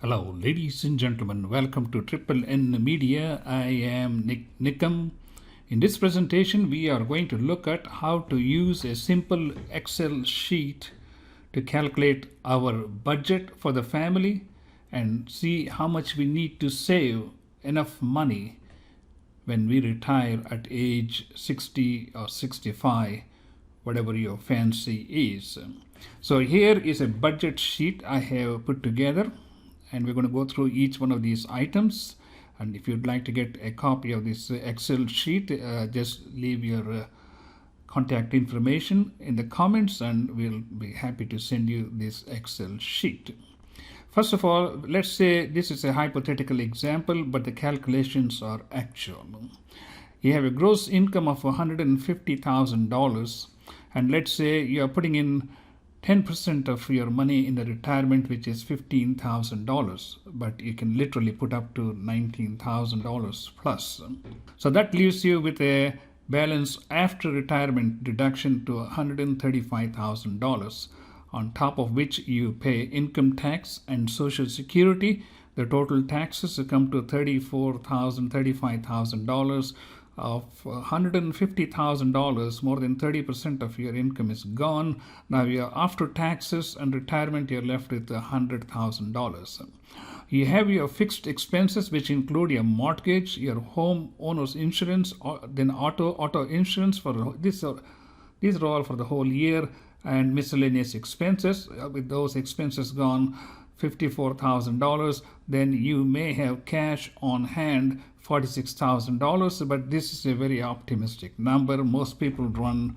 Hello, ladies and gentlemen. Welcome to Triple N Media. I am NIK NIKAM. In this presentation, we are going to look at how to use a simple Excel sheet to calculate our budget for the family and see how much we need to save enough money when we retire at age 60 or 65, whatever your fancy is. So here is a budget sheet I have put together, and we're going to go through each one of these items. And if you'd like to get a copy of this Excel sheet, just leave your contact information in the comments and we'll be happy to send you this Excel sheet. First of all, let's say this is a hypothetical example, but the calculations are actual. You have a gross income of $150,000, and let's say you are putting in 10% of your money in the retirement, which is $15,000, but you can literally put up to $19,000 plus. So that leaves you with a balance after retirement deduction to $135,000, on top of which you pay income tax and Social Security. The total taxes come to $35,000. Of $150,000, more than 30% of your income is gone. Now you're after taxes and retirement, you're left with $100,000. You have your fixed expenses, which include your mortgage, your home owner's insurance, then auto insurance for this. These are all for the whole year, and miscellaneous expenses. With those expenses gone, $54,000. Then you may have cash on hand, $46,000, but this is a very optimistic number. Most people run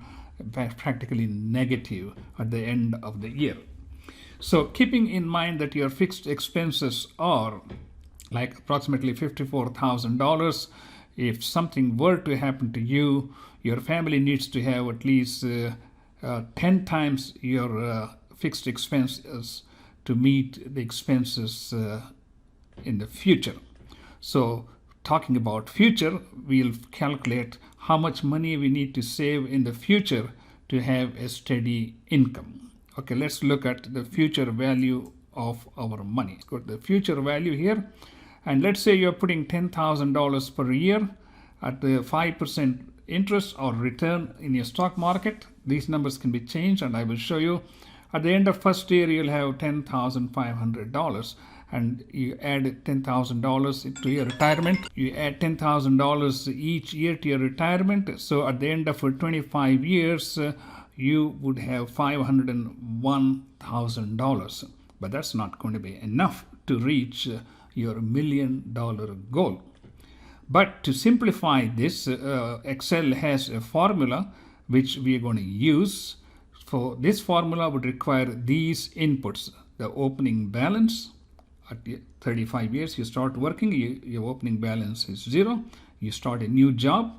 practically negative at the end of the year. So keeping in mind that your fixed expenses are like approximately $54,000, if something were to happen to you, your family needs to have at least 10 times your fixed expenses to meet the expenses in the future. So talking about future, we'll calculate how much money we need to save in the future to have a steady income. Okay, let's look at the future value of our money. Go to the future value here, and let's say you're putting $10,000 per year at the 5% interest or return in your stock market. These numbers can be changed, and I will show you. At the end of first year, you'll have $10,500, and you add $10,000 to your retirement. You add $10,000 each year to your retirement. So at the end of 25 years, you would have $501,000. But that's not going to be enough to reach your $1 million goal. But to simplify this, Excel has a formula which we are going to use. So this formula would require these inputs: the opening balance. At 35 years, you start working, your opening balance is zero. You start a new job.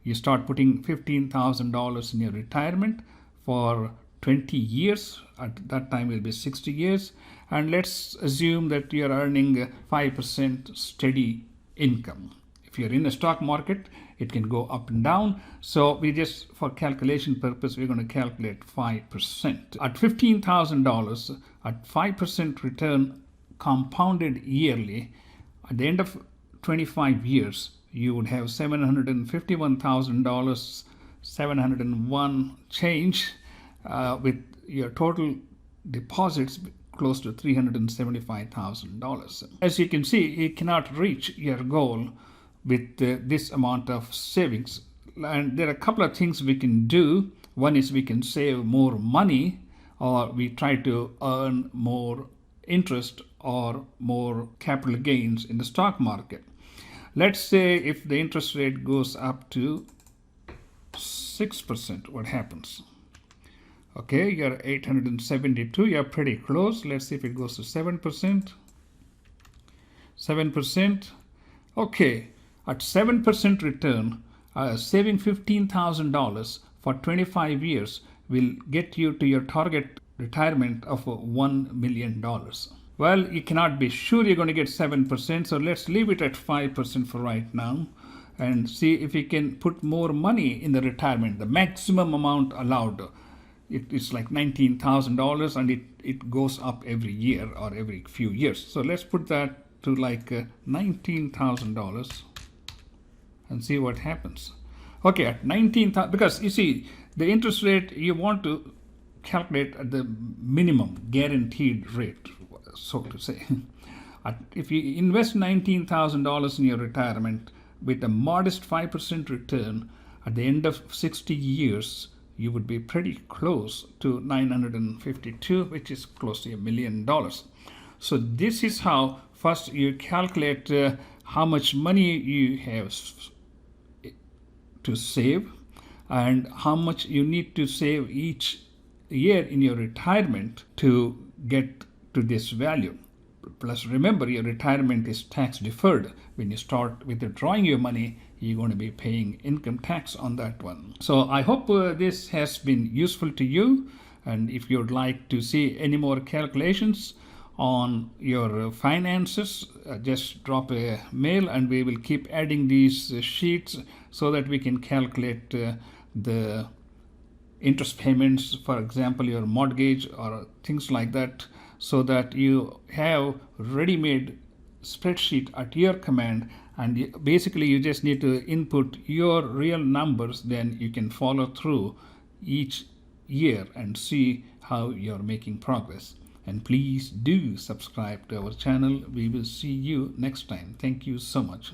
You start putting $15,000 in your retirement for 20 years. At that time, it will be 60 years. And let's assume that you're earning 5% steady income. If you're in the stock market, it can go up and down. So we just, for calculation purpose, we're going to calculate 5%. At $15,000, at 5% return compounded yearly, at the end of 25 years, you would have $751,000, 701 change, with your total deposits close to $375,000. As you can see, you cannot reach your goal with this amount of savings. And there are a couple of things we can do. One is we can save more money, or we try to earn more interest or more capital gains in the stock market. Let's say if the interest rate goes up to 6%, what happens? Okay, you're 872, you're pretty close. Let's see if it goes to 7%. 7%. Okay, at 7% return, saving $15,000 for 25 years will get you to your target retirement of $1 million. Well, you cannot be sure you're going to get 7%, so let's leave it at 5% for right now and see if we can put more money in the retirement, the maximum amount allowed. it's like $19,000, and it goes up every year or every few years. So let's put that to like $19,000 and see what happens. Okay, at 19,000, because you see, the interest rate you want to calculate at the minimum guaranteed rate, so to say. If you invest $19,000 in your retirement with a modest 5% return, at the end of 60 years, you would be pretty close to 952, which is close to $1 million. So this is how first you calculate how much money you have to save and how much you need to save each year in your retirement to get to this value. Plus, remember, your retirement is tax deferred. When you start withdrawing your money, you're going to be paying income tax on that one. So I hope this has been useful to you. And if you'd like to see any more calculations on your finances, just drop a mail and we will keep adding these sheets so that we can calculate the interest payments, for example, your mortgage or things like that, so that you have ready-made spreadsheet at your command, and basically you just need to input your real numbers, then you can follow through each year and see how you're making progress. And please do subscribe to our channel. We will see you next time. Thank you so much.